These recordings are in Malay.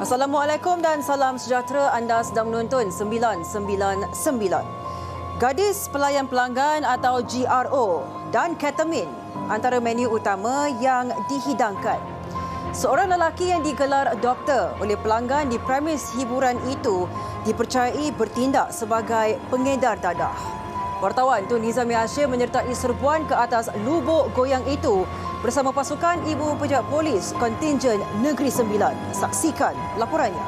Assalamualaikum dan salam sejahtera. Anda sedang menonton 999. Gadis pelayan pelanggan atau GRO dan ketamin antara menu utama yang dihidangkan. Seorang lelaki yang digelar doktor oleh pelanggan di premis hiburan itu dipercayai bertindak sebagai pengedar dadah. Wartawan Tun Nizami Hashim menyertai serbuan ke atas lubuk goyang itu bersama pasukan Ibu Pejabat Polis Kontingen Negeri Sembilan. Saksikan laporannya.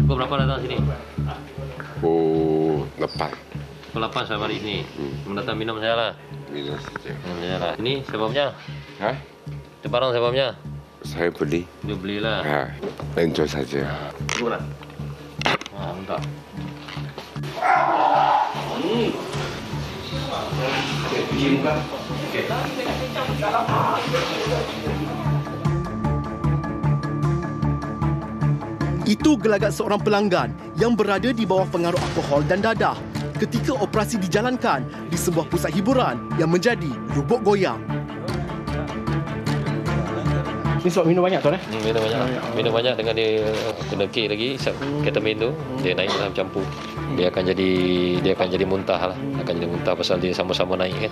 Pukul berapa datang sini? Pukul 8. Pukul 8 saya mari sini. Datang minum saya lah. Minum saja. Minum saya lah. Ini sebabnya? Hah? Itu barang sebabnya? Saya beli. Dia belilah. Ha, enjoy saja. Berapa? Entah. Itu gelagat seorang pelanggan yang berada di bawah pengaruh alkohol dan dadah ketika operasi dijalankan di sebuah pusat hiburan yang menjadi lubuk goyang. Ni sebab minum banyak tuan Minum banyak. Minum banyak dengan dia kena K lagi, ketamin tu dia naik dalam campur. Dia akan jadi muntah lah. Akan jadi muntah pasal dia sama-sama naik kan.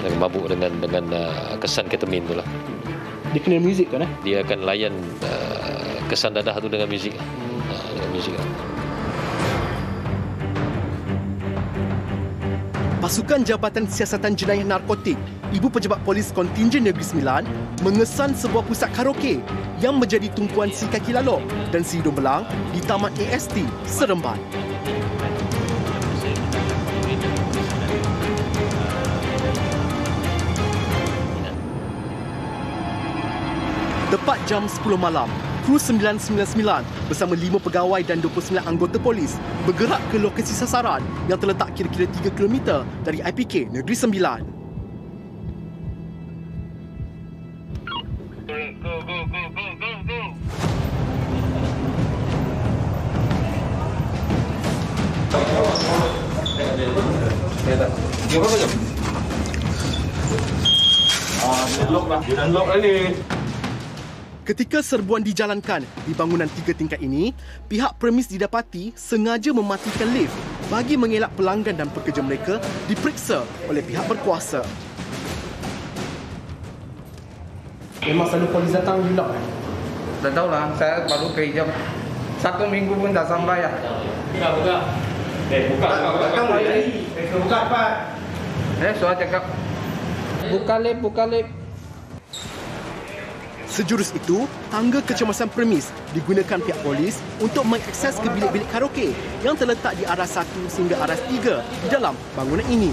Dan mabuk dengan kesan ketamin tu lah. Dia kena muzik tuan Dia akan layan kesan dadah tu dengan muzik. Dengan muzik lah. Pasukan Jabatan Siasatan Jenayah Narkotik Ibu Pejabat Polis Kontingen Negeri Sembilan mengesan sebuah pusat karaoke yang menjadi tumpuan si kaki lalok dan si hidung belang di Taman AST Seremban. Tepat jam 10 malam, kru 999 bersama 5 pegawai dan 29 anggota polis bergerak ke lokasi sasaran yang terletak kira-kira 3 km dari IPK Negeri Sembilan. Ketika serbuan dijalankan di bangunan 3 tingkat ini, pihak premis didapati sengaja mematikan lift bagi mengelak pelanggan dan pekerja mereka diperiksa oleh pihak berkuasa. Memang selalu polis datang juga Tak tahulah, saya baru kerja 1 minggu pun dah sampai lah. Buka. Buka. Buka cepat. Soal cakap. Buka lip. Sejurus itu, tangga kecemasan premis digunakan pihak polis untuk mengakses ke bilik-bilik karaoke yang terletak di aras 1 hingga aras 3 di dalam bangunan ini.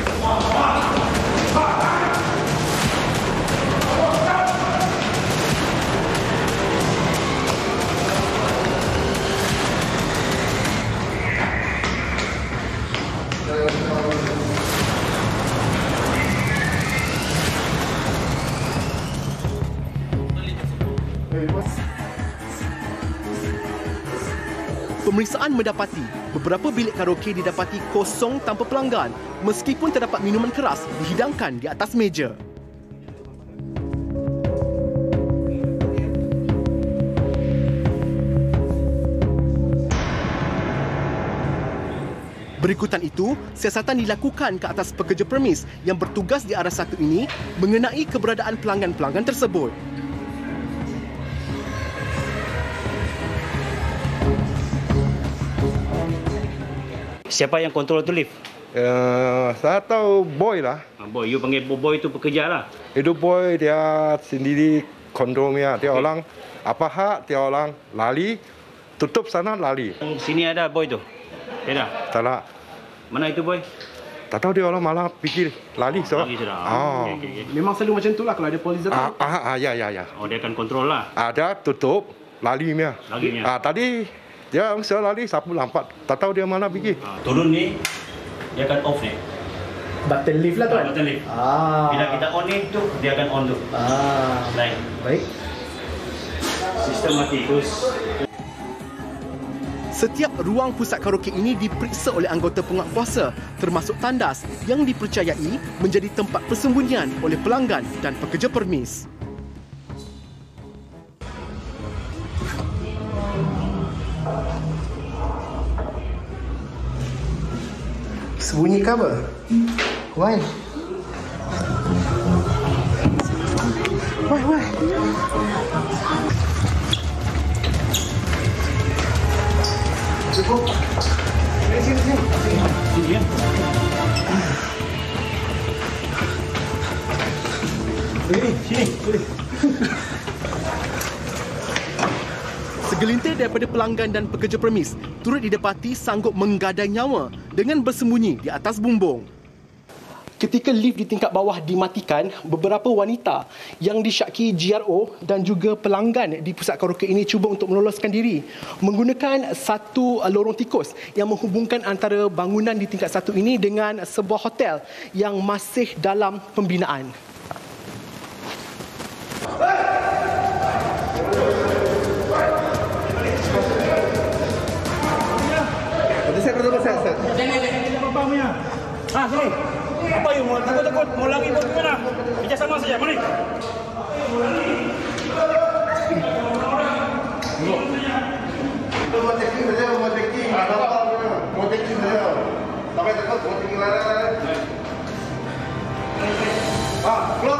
Pemeriksaan mendapati beberapa bilik karaoke didapati kosong tanpa pelanggan meskipun terdapat minuman keras dihidangkan di atas meja. Berikutan itu, siasatan dilakukan ke atas pekerja premis yang bertugas di aras 1 ini mengenai keberadaan pelanggan-pelanggan tersebut. Siapa yang kontrol tu lift? Saya tahu boy lah. Boy, you panggil boy itu pekerja lah. Itu boy dia sendiri kontrolnya. Dia orang apa hak, dia orang lari, tutup sana lari. Sini ada boy tu? Ada? Tak nak. Mana itu boy? Tak tahu dia orang malah fikir lari. So. Lari sudah. Okay. Memang selalu macam tu lah kalau ada polis datang. Ya. Oh, dia akan kontrol lah. Ada tutup, larinya. Tadi dia saya lari, sapu lampat. Tak tahu dia mana pergi. Turun ni, dia akan off ni. Button lift lah tuan. Button lift. Bila kita on ni, tu dia akan on tu. Naik. Baik. Sistem mati terus. Setiap ruang pusat karaoke ini diperiksa oleh anggota penguatkuasa, termasuk tandas yang dipercayai menjadi tempat persembunyian oleh pelanggan dan pekerja permis. Sembunyi ke apa? Why? Cukup. Sini ya. Sini. Segelintir daripada pelanggan dan pekerja permis turut didapati sanggup menggadai nyawa dengan bersembunyi di atas bumbung. Ketika lift di tingkat bawah dimatikan, beberapa wanita yang disyaki GRO dan juga pelanggan di pusat karaoke ini cuba untuk meloloskan diri menggunakan satu lorong tikus yang menghubungkan antara bangunan di tingkat 1 ini dengan sebuah hotel yang masih dalam pembinaan. Sini. Apa you mau takut mau lari buat mana? Kerja sama saja, mari. Mau taking saja. Sampai takut mau taking lari. Keluar.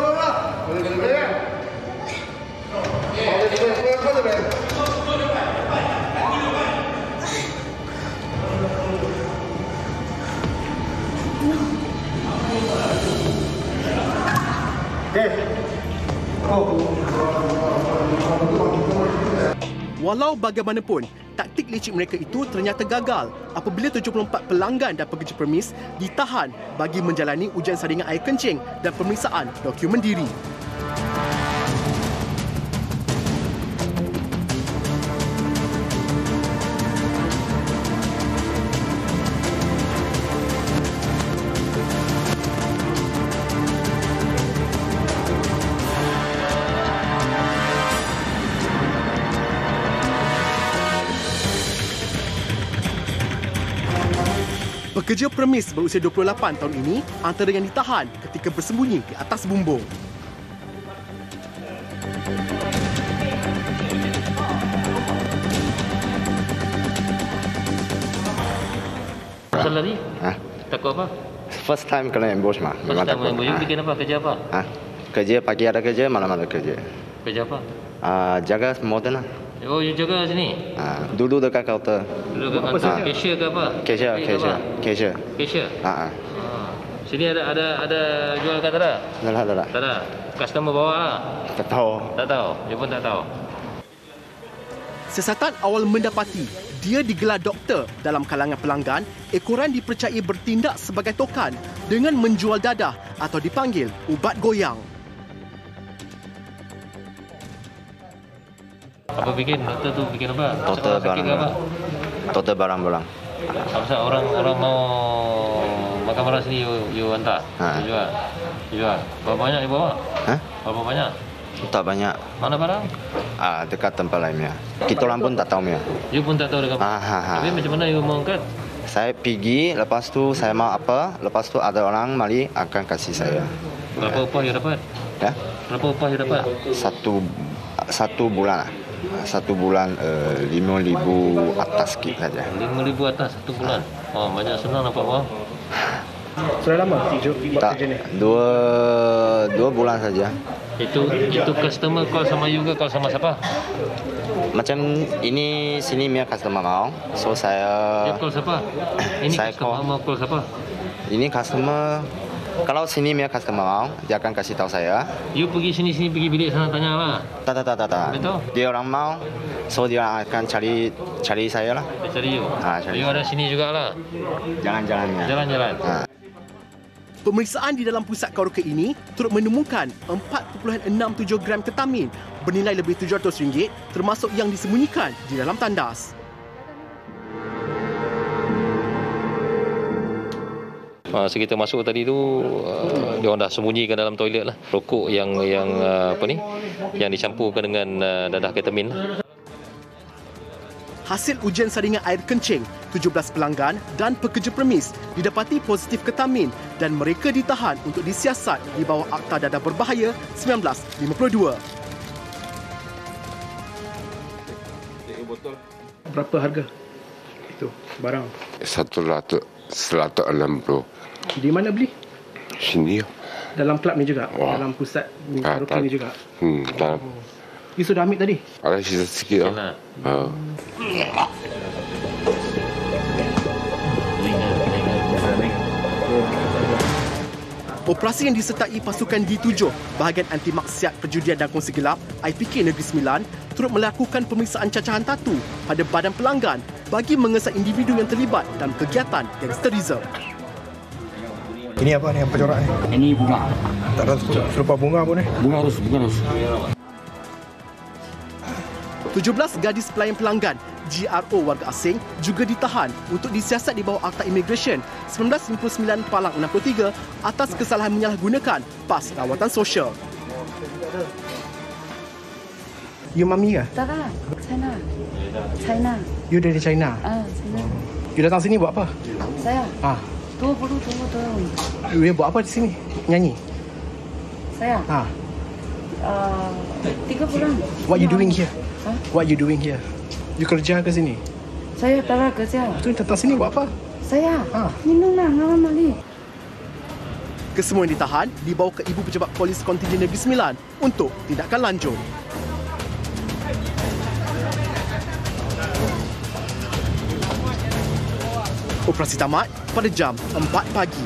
Walau bagaimanapun, taktik licik mereka itu ternyata gagal apabila 74 pelanggan dan pekerja permis ditahan bagi menjalani ujian saringan air kencing dan pemeriksaan dokumen diri. Pekerja permis berusia 28 tahun ini antara yang ditahan ketika bersembunyi di atas bumbung. Pasal lari? Takut apa? First time kena ambush mah. First time ambush. You bikin apa? Kerja apa? Kerja pagi ada kerja, malam ada kerja. Kerja apa? Jaga modern lah. Oh, you jaga sini? Duduk dekat kaunter. Duduk dekat kaunter. Cashier ke apa? Cashier. Cashier? Sini ada jual ke tak ada? Tak ada. Customer bawa lah? Tak tahu. Tak tahu? Dia pun tak tahu? Siasatan awal mendapati dia digelar doktor dalam kalangan pelanggan, ekoran dipercayai bertindak sebagai tokan dengan menjual dadah atau dipanggil ubat goyang. Apa bikin? Doktor tu bikin apa? Doktor barang-barang. Doktor barang-barang. Apa orang mau makan barang sini you hantar? Jual. Berapa banyak you bawa? Berapa banyak? Tak banyak. Mana barang? Dekat tempat lainnya. Kita orang pun tak tahu ya. You pun tak tahu dekat. Tapi macam mana you mau angkat? Saya pergi, lepas tu saya mau apa, lepas tu ada orang mari akan kasih saya. Berapa upah you dapat? Ya? Berapa upah you dapat? Satu bulan. 1 bulan 5,000 atas sikit saja. 5,000 atas 1 bulan. Oh, banyak senang dapat uang. Sudah lama buat kerja ni? Dua bulan saja. Itu customer call sama you ke call sama siapa? Macam ini sini punya customer mau. So saya. Dia call siapa? Ini saya customer mau call siapa? Ini customer, kalau sini punya customer mau, dia akan kasih tahu saya. You pergi sini pergi bilik sana tanya lah. Tak. Betul. Dia orang mau, so dia akan cari saya lah. Dia cari you. Cari. You ada sini jugalah. Jalan-jalannya. Jalan-jalan. Pemeriksaan di dalam pusat karaoke ini turut menemukan 4.67 gram ketamin bernilai lebih RM700 termasuk yang disembunyikan di dalam tandas. Masa kita masuk tadi tu, dia orang dah sembunyikan dalam toilet lah. Rokok yang dicampurkan dengan dadah ketamin. Hasil ujian saringan air kencing, 17 pelanggan dan pekerja premis didapati positif ketamin dan mereka ditahan untuk disiasat di bawah Akta Dadah Berbahaya 1952. Berapa harga itu barang? 160. Di mana beli? Sini. Dalam klub ni juga? Dalam pusat karaoke ni juga? Dalam. You sudah ambil tadi? Ada sisa sikit. Operasi yang disertai pasukan D7 bahagian anti maksiat perjudian dan kongsi gelap IPK Negeri Sembilan turut melakukan pemeriksaan cacahan tatu pada badan pelanggan bagi mengesat individu yang terlibat dalam kegiatan gangsterisme. Ini apa ni yang corak ni? Ini bunga. Tak ada serupa bunga pun ni? Bunga harus. 17 gadis pelayan pelanggan GRO warga asing juga ditahan untuk disiasat di bawah Akta Immigration 1999 Palang 63 atas kesalahan menyalahgunakan pas rawatan sosial. You mami ke? Tak, China. You dari China? China. You datang sini buat apa? Saya? 20 tahun. You buat apa di sini? Nyanyi? Saya? 3 bulan. What you doing here? What you doing here? You kerja ke sini? Saya tak kerja. Tu datang sini buat apa? Saya? Minum lah, ngawan mali. Kesemua yang ditahan dibawa ke Ibu Pejabat Polis Kontingen Negeri Sembilan untuk tindakan lanjut. Operasi tamat pada jam 4 pagi.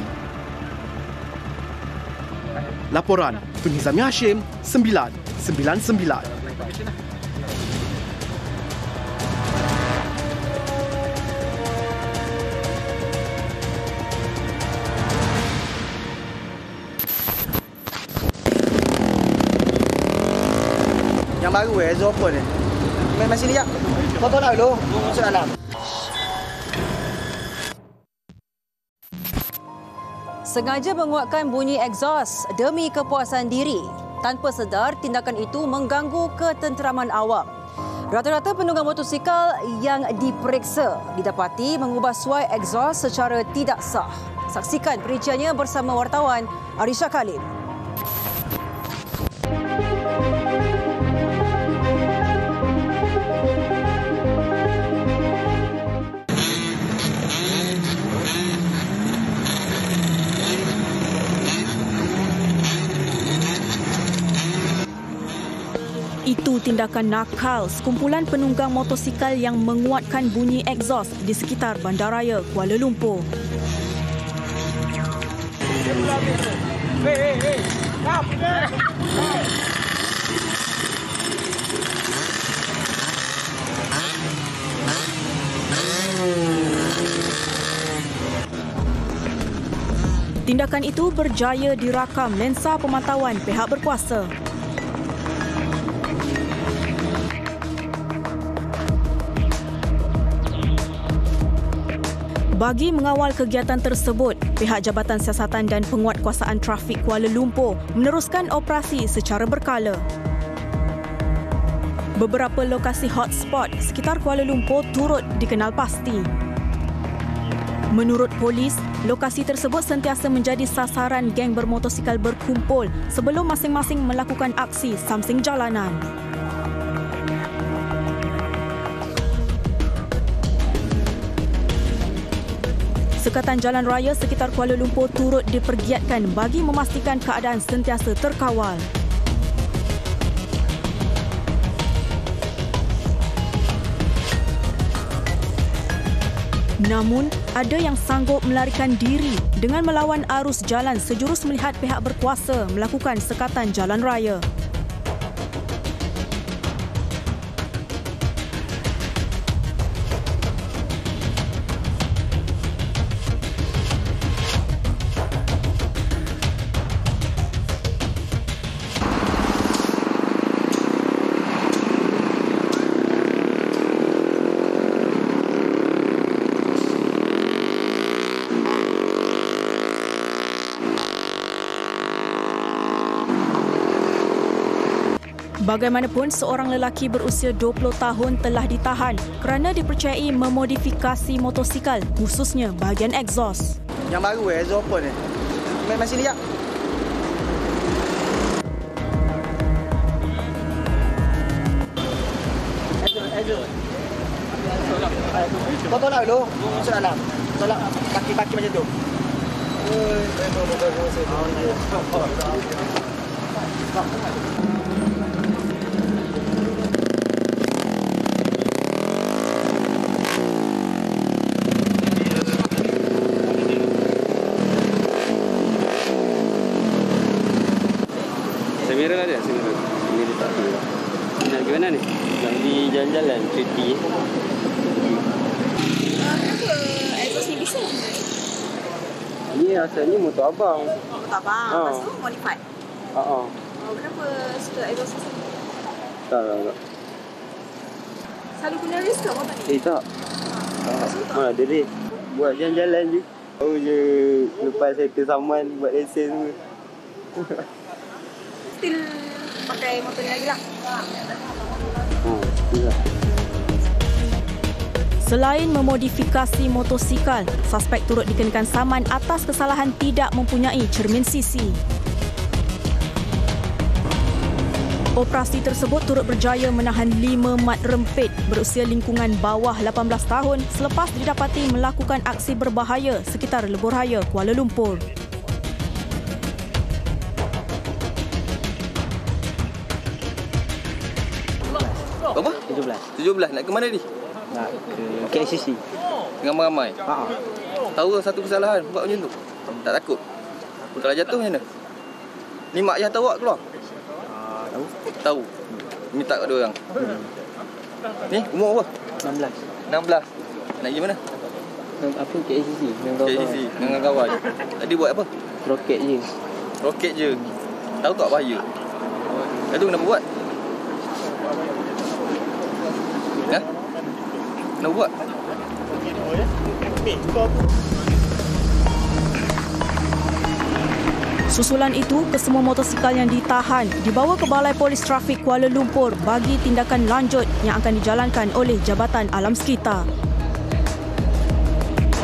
Laporan Tun Hizami Hashim, 999. Yang baru Zophone ni. Main sini jap. Kau tahu tak dulu? Masuk dalam. Sengaja menguatkan bunyi egzos demi kepuasan diri. Tanpa sedar, tindakan itu mengganggu ketenteraman awam. Rata-rata penunggang motosikal yang diperiksa didapati mengubah suai egzos secara tidak sah. Saksikan perinciannya bersama wartawan Arisha Khalid. Itu tindakan nakal sekumpulan penunggang motosikal yang menguatkan bunyi egzos di sekitar Bandaraya Kuala Lumpur. Tindakan itu berjaya dirakam lensa pemantauan pihak berkuasa. Bagi mengawal kegiatan tersebut, pihak Jabatan Siasatan dan Penguatkuasaan Trafik Kuala Lumpur meneruskan operasi secara berkala. Beberapa lokasi hotspot sekitar Kuala Lumpur turut dikenal pasti. Menurut polis, lokasi tersebut sentiasa menjadi sasaran geng bermotosikal berkumpul sebelum masing-masing melakukan aksi samsing jalanan. Sekatan jalan raya sekitar Kuala Lumpur turut dipergiatkan bagi memastikan keadaan sentiasa terkawal. Namun, ada yang sanggup melarikan diri dengan melawan arus jalan sejurus melihat pihak berkuasa melakukan sekatan jalan raya. Bagaimanapun, seorang lelaki berusia 20 tahun telah ditahan kerana dipercayai memodifikasi motosikal, khususnya bahagian exhaust. Yang baru exhaust apa ni? Mai sini jap. Exhaust. Kau tolak dulu. Masuk dalam. Tolak kaki-kaki macam tu. Semira ada, semira. Semira tak ada. Nak ke mana ni? Nak pergi jalan-jalan, cuti. Kenapa exhaust ni bisa? Ni asalnya motor abang. Motor abang? Lepas tu modified? Kenapa suka exhaust ni? Tak. Selalu guna race ke motor ni? Tak. Mana ada race. Buat jalan-jalan je. Tahu je lepas settle saman buat lesen semua. Still pakai motor ni lagi lah. Selain memodifikasi motosikal, suspek turut dikenakan saman atas kesalahan tidak mempunyai cermin sisi. Operasi tersebut turut berjaya menahan 5 mat rempit berusia lingkungan bawah 18 tahun selepas didapati melakukan aksi berbahaya sekitar Lebuhraya, Kuala Lumpur. Berapa? 17. Nak ke mana ni? Nak ke KCC. Ramai-ramai? Tahu satu kesalahan buat macam tu? Tak takut? Kalau jatuh macam mana? Ni mak ayah tahu tak keluar? Tahu. Minta kat dia orang. Ni umur apa? 16. Nak pergi mana? Apa KCC? KCC dengan kawan. Tadi buat apa? Roket je. Tahu tak bahaya? Itu kenapa buat? Ya? Kenapa buat? Susulan itu, kesemua motosikal yang ditahan dibawa ke Balai Polis Trafik Kuala Lumpur bagi tindakan lanjut yang akan dijalankan oleh Jabatan Alam Sekitar.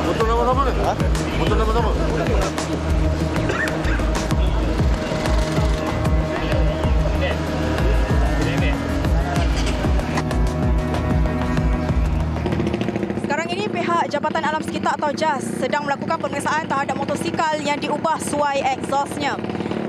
Motor nama-nama ni? Motor nama-nama? Sekarang ini pihak Jabatan Alam Sekitar atau JAS sedang melakukan pemeriksaan terhadap motosikal yang diubah suai exhaustnya.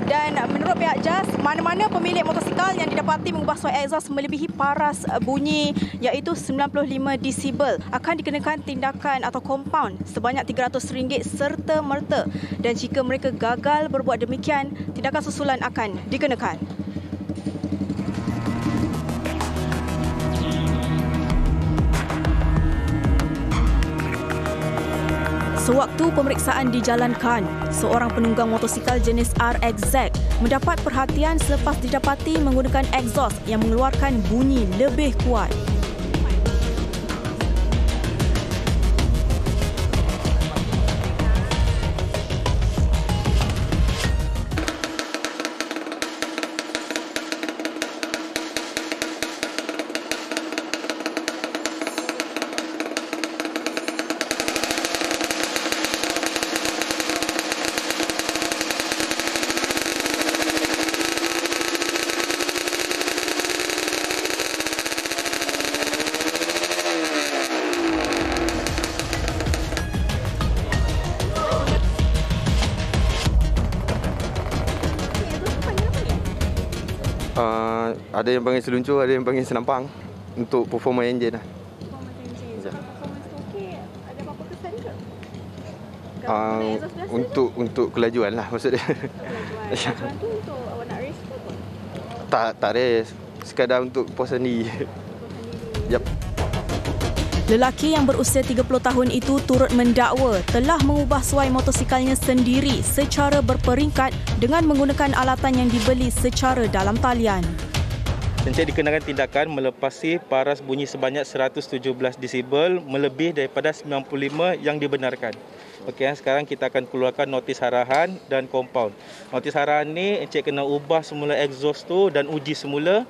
Dan menurut pihak JAS, mana-mana pemilik motosikal yang didapati mengubah suai exhaust melebihi paras bunyi iaitu 95 desibel akan dikenakan tindakan atau kompaun sebanyak RM300 serta-merta. Dan jika mereka gagal berbuat demikian, tindakan susulan akan dikenakan. Sewaktu pemeriksaan dijalankan, seorang penunggang motosikal jenis RXZ mendapat perhatian selepas didapati menggunakan exhaust yang mengeluarkan bunyi lebih kuat. Ada yang panggil seluncur, ada yang panggil senampang untuk performa enjin lah. Untuk kelajuan lah maksud dia. Kelajuan tu untuk awak nak race ke apa? Tak race. Sekadar untuk puasan diri. Yap. Lelaki yang berusia 30 tahun itu turut mendakwa telah mengubah suai motosikalnya sendiri secara berperingkat dengan menggunakan alatan yang dibeli secara dalam talian. Encik dikenakan tindakan melepasi paras bunyi sebanyak 117 desibel melebihi daripada 95 yang dibenarkan. Okey, sekarang kita akan keluarkan notis arahan dan kompaun. Notis arahan ni encik kena ubah semula exhaust tu dan uji semula.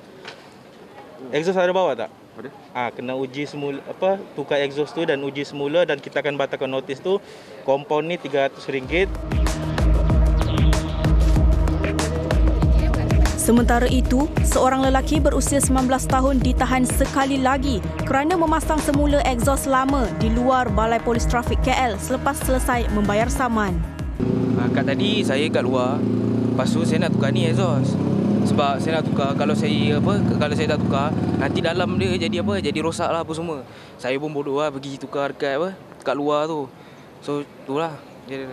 Exhaust ada bawah tak? Ada. Kena uji semula tukar exhaust tu dan uji semula dan kita akan batalkan notis tu. Kompaun ni RM300. Sementara itu, seorang lelaki berusia 19 tahun ditahan sekali lagi kerana memasang semula exhaust lama di luar Balai Polis Trafik KL selepas selesai membayar saman. Kat tadi saya kat luar, lepas tu saya nak tukar ni exhaust. Sebab saya nak tukar, kalau saya tak tukar, nanti dalam dia jadi rosak lah apa semua. Saya pun bodoh lah pergi tukar kat luar tu. So itulah dia.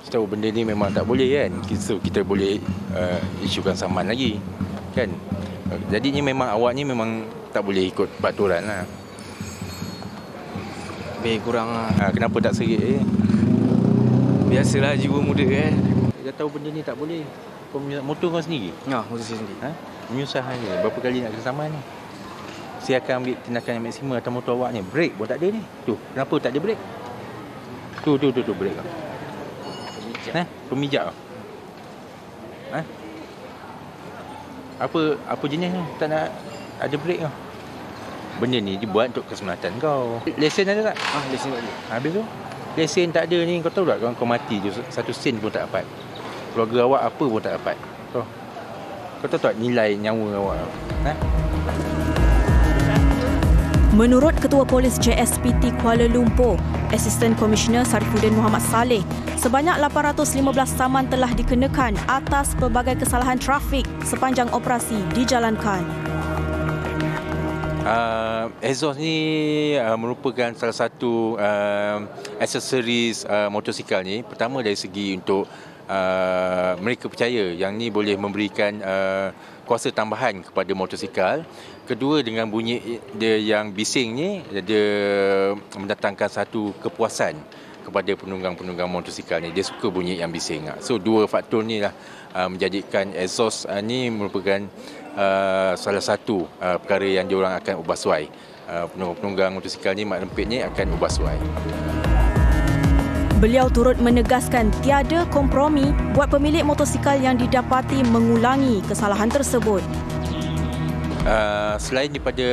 Kita tahu benda ni memang tak boleh kan. Kita boleh isukan saman lagi kan. Jadinya memang awak ni memang tak boleh ikut peraturan lah. Lebih kurang lah. Kenapa tak serik Biasalah jiwa muda kan. Dia tahu benda ni tak boleh. Motor kau sendiri? Motor saya sendiri. Menyusah je. Berapa kali nak kena saman ni? Saya akan ambil tindakan yang maksima atas motor awak ni. Brake pun tak ada ni. Tu, kenapa tak ada brake? Tu brake kau. Pemijak kau. Apa jenis ni? Tak nak ada brake kau. Benda ni dibuat untuk keselamatan kau. Lesen ada tak? Lesen tak ada. Habis tu? Lesen tak ada ni, kau tahu tak kau mati je 1 sen pun tak dapat. Keluarga awak apa pun tak dapat. Kau tahu tak nilai nyawa awak? Menurut Ketua Polis JSPT Kuala Lumpur, Asisten Komisioner Sarifuddin Muhammad Saleh, sebanyak 815 saman telah dikenakan atas pelbagai kesalahan trafik sepanjang operasi dijalankan. Exhaust ni merupakan salah satu aksesoris motosikal ni. Pertama dari segi untuk mereka percaya yang ni boleh memberikan kuasa tambahan kepada motosikal. Kedua, dengan bunyi dia yang bising ni, dia mendatangkan satu kepuasan kepada penunggang-penunggang motosikal ni. Dia suka bunyi yang bising. So dua faktor ni lah menjadikan exhaust ni merupakan salah satu perkara yang diorang akan ubah suai. Penunggang motosikal ni, mak lempit ni akan ubah suai. Beliau turut menegaskan tiada kompromi buat pemilik motosikal yang didapati mengulangi kesalahan tersebut. Selain daripada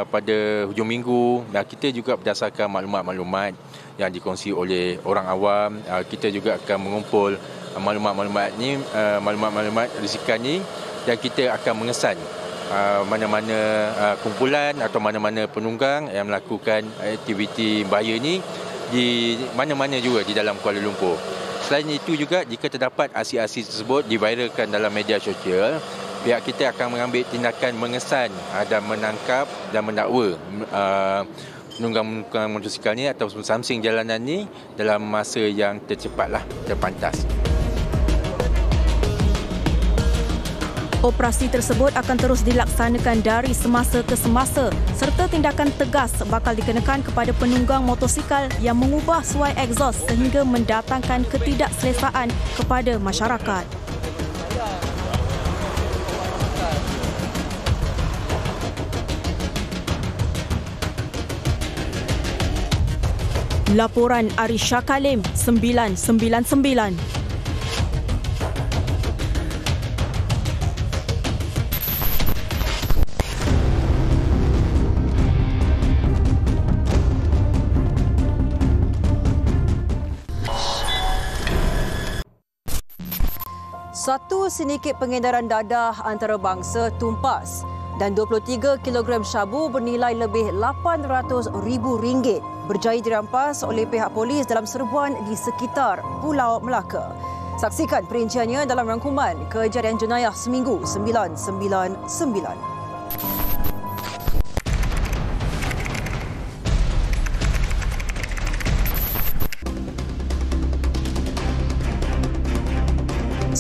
pada hujung minggu, kita juga berdasarkan maklumat-maklumat yang dikongsi oleh orang awam, kita juga akan mengumpul maklumat-maklumat ni, maklumat-maklumat risikan ni, dan kita akan mengesan mana-mana kumpulan atau mana-mana penunggang yang melakukan aktiviti bahaya ni di mana-mana juga di dalam Kuala Lumpur. Selain itu juga, jika terdapat aksi-aksi tersebut diviralkan dalam media sosial, pihak kita akan mengambil tindakan mengesan dan menangkap dan mendakwa penunggang motosikal ni atau samsing jalanan ni dalam masa yang tercepatlah, terpantas. Operasi tersebut akan terus dilaksanakan dari semasa ke semasa serta tindakan tegas bakal dikenakan kepada penunggang motosikal yang mengubah suai exhaust sehingga mendatangkan ketidakselesaan kepada masyarakat. Laporan Aris Syakalim, 999. Satu sindiket pengedaran dadah antarabangsa tumpas dan 23 kg syabu bernilai lebih RM800,000 berjaya dirampas oleh pihak polis dalam serbuan di sekitar Pulau Melaka. Saksikan perinciannya dalam rangkuman Kejadian Jenayah Seminggu 999.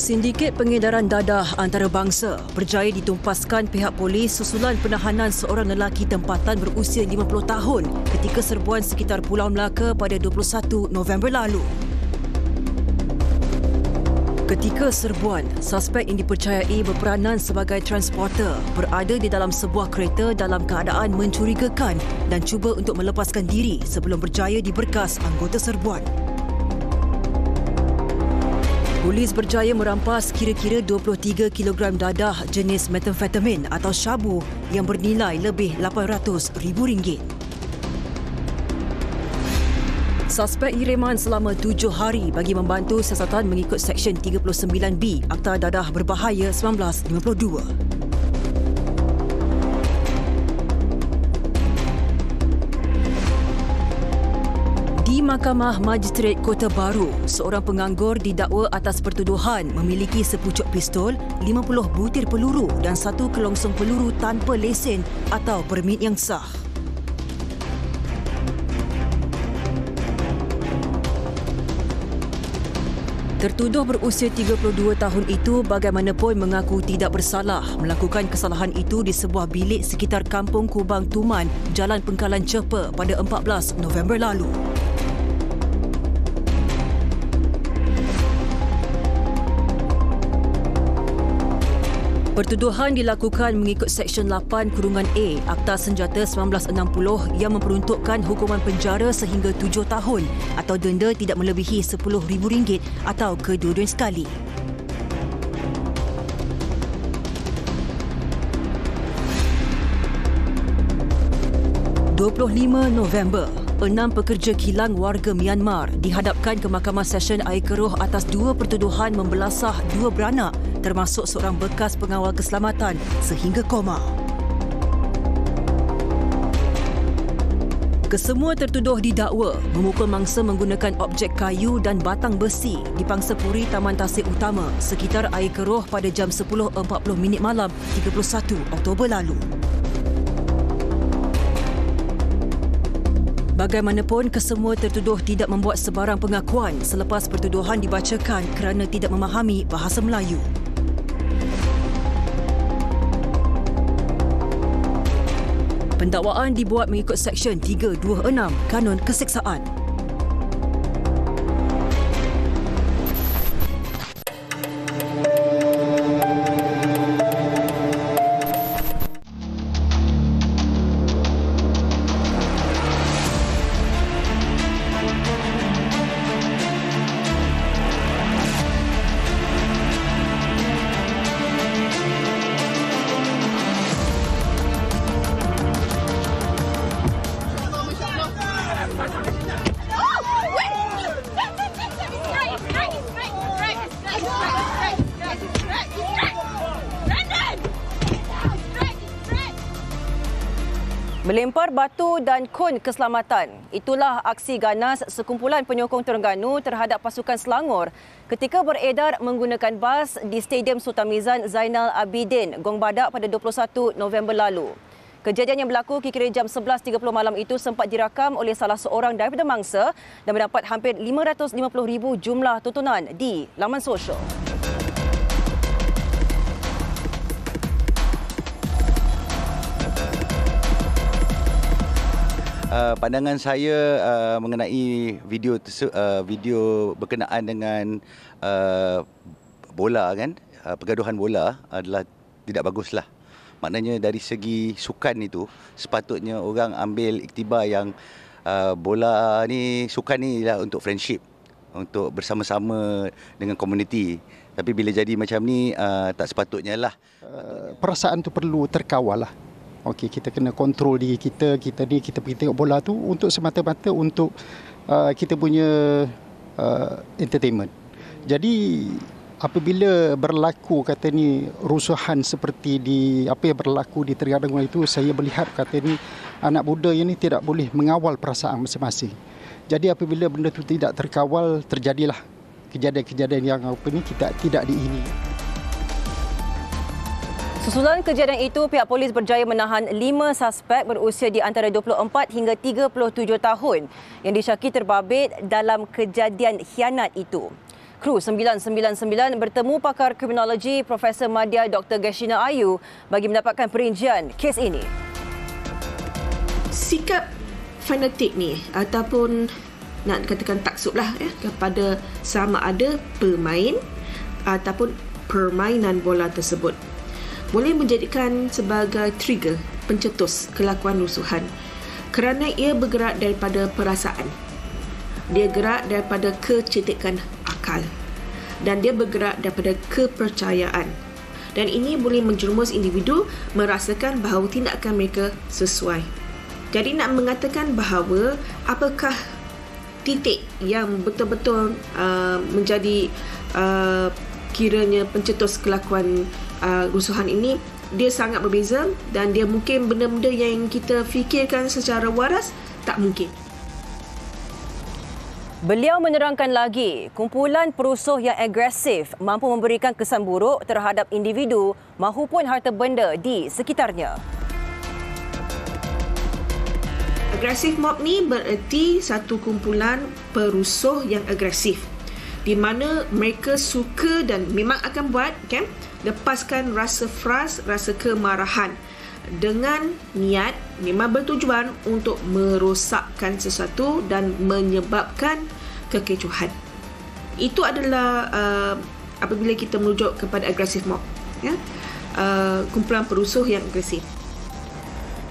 Sindiket pengedaran dadah antarabangsa berjaya ditumpaskan pihak polis susulan penahanan seorang lelaki tempatan berusia 50 tahun ketika serbuan sekitar Pulau Melaka pada 21 November lalu. Ketika serbuan, suspek yang dipercayai berperanan sebagai transporter berada di dalam sebuah kereta dalam keadaan mencurigakan dan cuba untuk melepaskan diri sebelum berjaya diberkas anggota serbuan. Polis berjaya merampas kira-kira 23 kg dadah jenis metamfetamin atau syabu yang bernilai lebih RM800,000. Suspek direman selama 7 hari bagi membantu siasatan mengikut Seksyen 39B Akta Dadah Berbahaya 1952. Di Mahkamah Magistrate Kota Baru, seorang penganggur didakwa atas pertuduhan memiliki sepucuk pistol, 50 butir peluru dan 1 kelongsong peluru tanpa lesen atau permit yang sah. Tertuduh berusia 32 tahun itu bagaimanapun mengaku tidak bersalah melakukan kesalahan itu di sebuah bilik sekitar Kampung Kubang Tuman, Jalan Pengkalan Cepa pada 14 November lalu. Pertuduhan dilakukan mengikut Seksyen 8(A) Akta Senjata 1960 yang memperuntukkan hukuman penjara sehingga 7 tahun atau denda tidak melebihi RM10,000 atau kedua-duanya sekali. November 6 pekerja kilang warga Myanmar dihadapkan ke Mahkamah Session Air Keroh atas 2 pertuduhan membelasah 2 beranak termasuk seorang bekas pengawal keselamatan sehingga koma. Kesemua tertuduh didakwa memukul mangsa menggunakan objek kayu dan batang besi di Pangsa Puri Taman Tasik Utama sekitar Air Keroh pada jam 10.40 malam 31 Oktober lalu. Bagaimanapun, kesemua tertuduh tidak membuat sebarang pengakuan selepas pertuduhan dibacakan kerana tidak memahami bahasa Melayu. Pendakwaan dibuat mengikut Seksyen 326 Kanun Keseksaan. Melempar batu dan kon keselamatan. Itulah aksi ganas sekumpulan penyokong Terengganu terhadap pasukan Selangor ketika beredar menggunakan bas di Stadium Sultan Mizan Zainal Abidin, Gong Badak pada 21 November lalu. Kejadian yang berlaku kira-kira jam 11.30 malam itu sempat dirakam oleh salah seorang daripada mangsa dan mendapat hampir 550,000 jumlah tontonan di laman sosial. Pandangan saya mengenai video berkenaan dengan bola kan, pergaduhan bola adalah tidak baguslah. Maknanya dari segi sukan itu sepatutnya orang ambil iktibar yang bola ni, sukan ni ialah untuk friendship, untuk bersama-sama dengan komuniti. Tapi bila jadi macam ni tak sepatutnya lah. Perasaan tu perlu terkawal lah. Okey, kita kena kontrol diri kita kita pergi tengok bola tu untuk semata-mata untuk kita punya entertainment. Jadi apabila berlaku kata ni rusuhan seperti di apa yang berlaku di Terengganu itu, saya melihat kata ni anak muda yang ni tidak boleh mengawal perasaan masing-masing. Jadi apabila benda tu tidak terkawal, terjadilah kejadian-kejadian yang apa ni kita tidak diingini. Susulan kejadian itu, pihak polis berjaya menahan 5 suspek berusia di antara 24 hingga 37 tahun yang disyaki terbabit dalam kejadian khianat itu. Kru 999 bertemu pakar kriminologi Profesor Madya Dr. Geshina Ayu bagi mendapatkan perincian kes ini. Sikap fanatik ni ataupun nak katakan taksub lah kepada sama ada pemain ataupun permainan bola tersebut boleh menjadikan sebagai trigger pencetus kelakuan rusuhan kerana ia bergerak daripada perasaan. Dia gerak daripada kecetikan akal dan dia bergerak daripada kepercayaan. Dan ini boleh menjerumus individu merasakan bahawa tindakan mereka sesuai. Jadi nak mengatakan bahawa apakah titik yang betul-betul menjadi kiranya pencetus kelakuan rusuhan ini, dia sangat berbeza dan dia mungkin benda-benda yang kita fikirkan secara waras tak mungkin. Beliau menerangkan lagi, kumpulan perusuh yang agresif mampu memberikan kesan buruk terhadap individu mahupun harta benda di sekitarnya. Agresif mob ni bererti satu kumpulan perusuh yang agresif di mana mereka suka dan memang akan buat lepaskan rasa frust, rasa kemarahan dengan niat memang bertujuan untuk merosakkan sesuatu dan menyebabkan kekecohan. Itu adalah apabila kita merujuk kepada agresif mob, kumpulan perusuh yang agresif.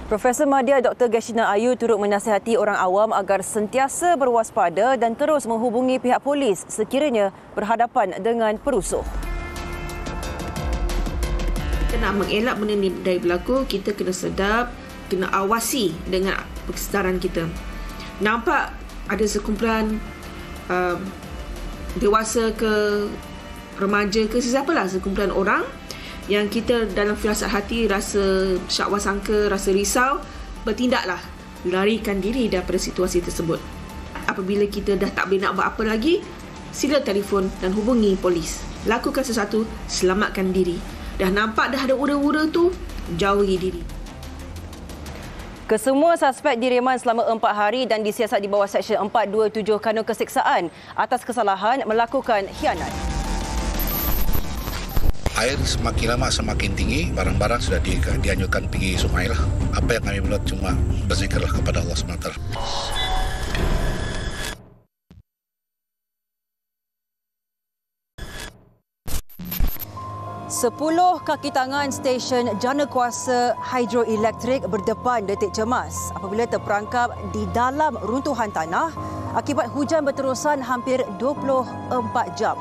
Profesor Madya Dr. Geshina Ayu turut menasihati orang awam agar sentiasa berwaspada dan terus menghubungi pihak polis sekiranya berhadapan dengan perusuh. Kita nak mengelak benda ni dari berlaku, kita kena sedap, kena awasi dengan persedaran kita. Nampak ada sekumpulan dewasa ke remaja ke sesiapalah, sekumpulan orang yang kita dalam firasat hati rasa syakwa sangka, rasa risau, bertindaklah, larikan diri daripada situasi tersebut. Apabila kita dah tak boleh nak buat apa lagi, sila telefon dan hubungi polis. Lakukan sesuatu, selamatkan diri. Dah nampak dah ada ura-ura tu, jauhi diri. Kesemua suspek direman selama 4 hari dan disiasat di bawah Seksyen 427 Kanun Keseksaan atas kesalahan melakukan khianat. Air semakin lama semakin tinggi, barang-barang sudah dianjurkan pergi sungai lah. Apa yang kami buat cuma berzikirlah kepada Allah SWT. 10 kaki tangan stesen jana kuasa hidroelektrik berdepan detik cemas apabila terperangkap di dalam runtuhan tanah akibat hujan berterusan hampir 24 jam.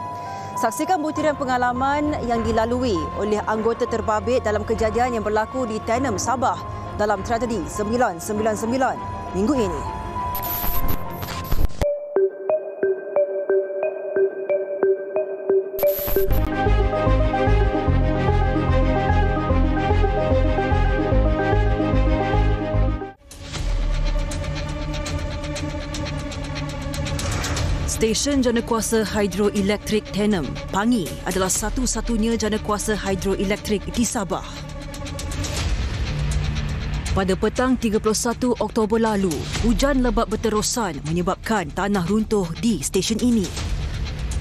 Saksikan butiran pengalaman yang dilalui oleh anggota terbabit dalam kejadian yang berlaku di Tenem, Sabah dalam tragedi 999 minggu ini. Stesen Janakuasa Hidroelektrik Tenem, Pangi adalah satu-satunya janakuasa hidroelektrik di Sabah. Pada petang 31 Oktober lalu, hujan lebat berterusan menyebabkan tanah runtuh di stesen ini.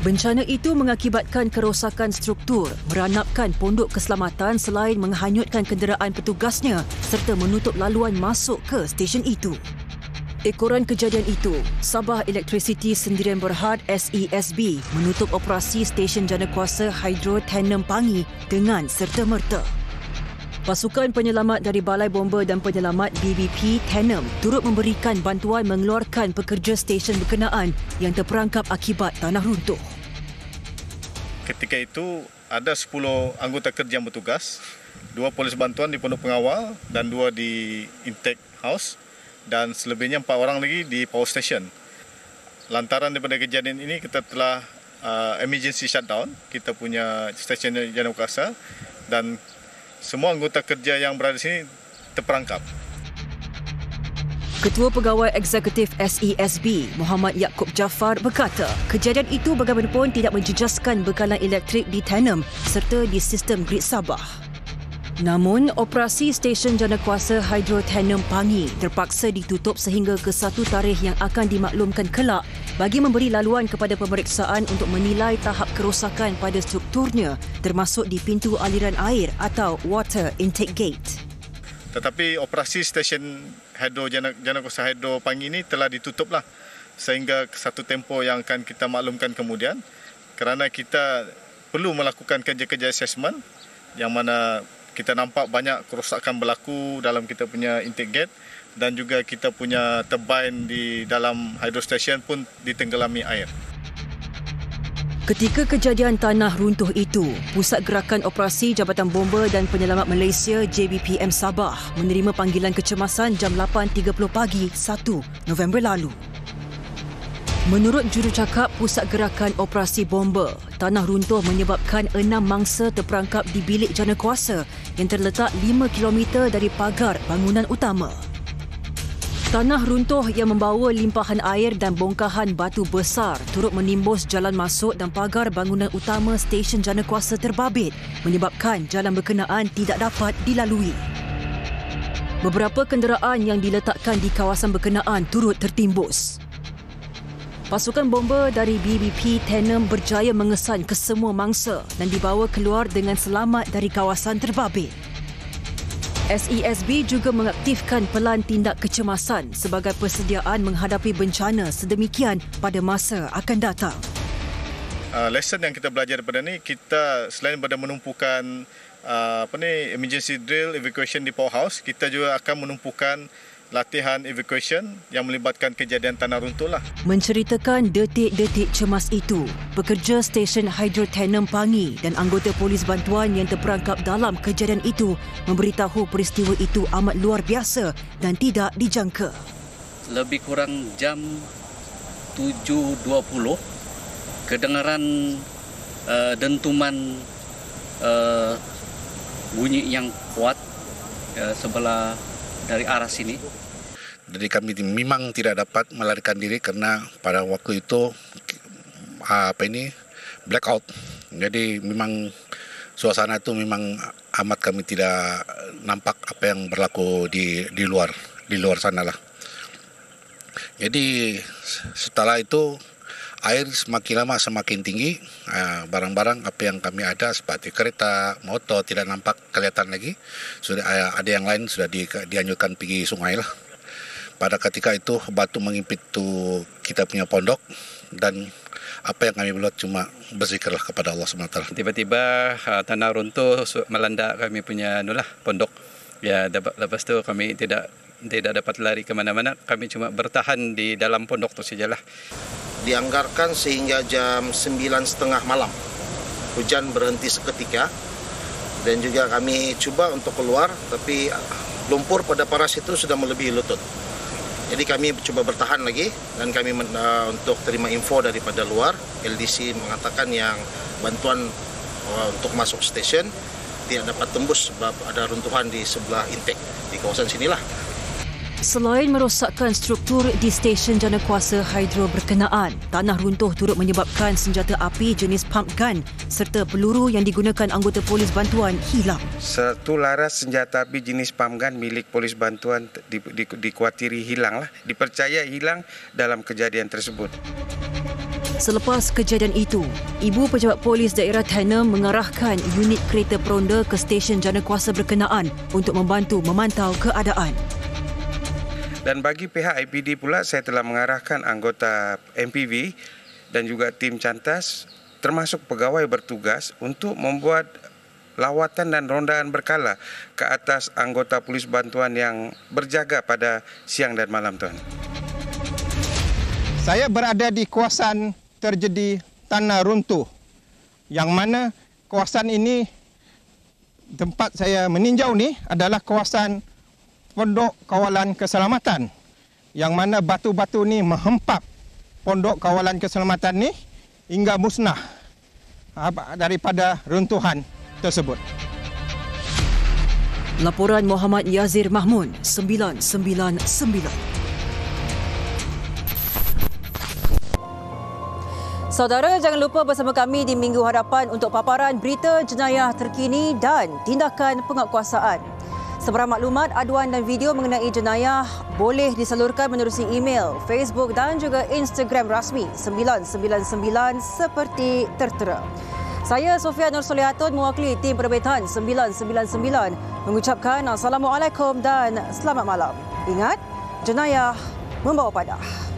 Bencana itu mengakibatkan kerosakan struktur, meranapkan pondok keselamatan selain menghanyutkan kenderaan petugasnya serta menutup laluan masuk ke stesen itu. Ekoran kejadian itu, Sabah Electricity Sendirian Berhad SESB menutup operasi stesen janakuasa Hidro Tenem Pangi dengan serta-merta. Pasukan penyelamat dari Balai Bomba dan Penyelamat BBP Tenem turut memberikan bantuan mengeluarkan pekerja stesen berkenaan yang terperangkap akibat tanah runtuh. Ketika itu ada 10 anggota kerja yang bertugas, 2 polis bantuan di pondok pengawal dan 2 di intake house. Dan selebihnya 4 orang lagi di power station. Lantaran daripada kejadian ini, kita telah emergency shutdown kita punya stesen janakuasa dan semua anggota kerja yang berada di sini terperangkap. Ketua Pegawai Eksekutif SESB, Muhammad Yaakob Jaafar berkata, kejadian itu bagaimanapun tidak menjejaskan bekalan elektrik di Tenem serta di sistem grid Sabah. Namun, operasi stesen Janakuasa Hydrotenem Pangi terpaksa ditutup sehingga ke satu tarikh yang akan dimaklumkan kelak bagi memberi laluan kepada pemeriksaan untuk menilai tahap kerosakan pada strukturnya termasuk di pintu aliran air atau water intake gate. Tetapi operasi stesen Janakuasa Hydro Pangi ini telah ditutuplah sehingga ke satu tempoh yang akan kita maklumkan kemudian kerana kita perlu melakukan kerja-kerja assessment yang mana kita nampak banyak kerosakan berlaku dalam kita punya intake gate dan juga kita punya turbine di dalam hydro station pun ditenggelami air. Ketika kejadian tanah runtuh itu, Pusat Gerakan Operasi Jabatan Bomba dan Penyelamat Malaysia JBPM Sabah menerima panggilan kecemasan jam 8.30 pagi 1 November lalu. Menurut jurucakap Pusat Gerakan Operasi Bomba, tanah runtuh menyebabkan 6 mangsa terperangkap di bilik janakuasa yang terletak 5 km dari pagar bangunan utama. Tanah runtuh yang membawa limpahan air dan bongkahan batu besar turut menimbus jalan masuk dan pagar bangunan utama stesen janakuasa terbabit, menyebabkan jalan berkenaan tidak dapat dilalui. Beberapa kenderaan yang diletakkan di kawasan berkenaan turut tertimbus. Pasukan bomba dari BBP Tenem berjaya mengesan kesemua mangsa dan dibawa keluar dengan selamat dari kawasan terbabit. SESB juga mengaktifkan pelan tindak kecemasan sebagai persediaan menghadapi bencana sedemikian pada masa akan datang. Lesson yang kita belajar daripada ni, kita selain daripada menumpukan emergency drill evacuation di powerhouse, kita juga akan menumpukan latihan evacuation yang melibatkan kejadian tanah runtuh lah. Menceritakan detik-detik cemas itu, pekerja stesen Hydrotenem Pangi dan anggota polis bantuan yang terperangkap dalam kejadian itu memberitahu peristiwa itu amat luar biasa dan tidak dijangka. Lebih kurang jam 7.20, kedengaran dentuman bunyi yang kuat sebelah dari arah sini. Jadi kami memang tidak dapat melarikan diri karena pada waktu itu blackout. Jadi memang suasana itu memang amat kami tidak nampak apa yang berlaku di luar sana lah. Jadi setelah itu air semakin lama semakin tinggi, barang-barang apa yang kami ada seperti kereta, motor tidak nampak kelihatan lagi. Sudah ada yang lain sudah dianjurkan pergi sungai lah. Pada ketika itu batu mengimpit tu kita punya pondok dan apa yang kami buat cuma berzikirlah kepada Allah SWT. Tiba-tiba tanah runtuh melanda kami punya pondok. Ya, lepas tu kami tidak dapat lari ke mana-mana. Kami cuma bertahan di dalam pondok tu sajalah. Dianggarkan sehingga jam 9.30 malam. Hujan berhenti seketika dan juga kami cuba untuk keluar, tapi lumpur pada paras itu sudah melebihi lutut. Jadi kami coba bertahan lagi dan kami untuk terima info daripada luar, LDC mengatakan yang bantuan untuk masuk stesen tidak dapat tembus sebab ada runtuhan di sebelah intake di kawasan sinilah. Selain merosakkan struktur di stesen janakuasa hidro berkenaan, tanah runtuh turut menyebabkan senjata api jenis pump gun serta peluru yang digunakan anggota polis bantuan hilang. Satu laras senjata api jenis pump gun milik polis bantuan dikuatiri hilang, dipercaya hilang dalam kejadian tersebut. Selepas kejadian itu, Ibu Pejabat Polis Daerah Tenem mengarahkan unit kereta peronda ke stesen janakuasa berkenaan untuk membantu memantau keadaan. Dan bagi pihak IPD pula, saya telah mengarahkan anggota MPV dan juga tim cantas termasuk pegawai bertugas untuk membuat lawatan dan rondaan berkala ke atas anggota polis bantuan yang berjaga pada siang dan malam, tuan. Saya berada di kawasan terjadi tanah runtuh yang mana kawasan ini tempat saya meninjau ni adalah kawasan Pondok Kawalan Keselamatan yang mana batu-batu ni menghempap Pondok Kawalan Keselamatan ni hingga musnah daripada runtuhan tersebut. Laporan Muhammad Yazir Mahmud, 999. Saudara, jangan lupa bersama kami di minggu hadapan untuk paparan berita jenayah terkini dan tindakan penguatkuasaan. Sebarang maklumat, aduan dan video mengenai jenayah boleh disalurkan menerusi email, Facebook dan juga Instagram rasmi 999 seperti tertera. Saya Sofia Nur Solihatun mewakili tim penerbitan 999 mengucapkan Assalamualaikum dan selamat malam. Ingat, jenayah membawa padah.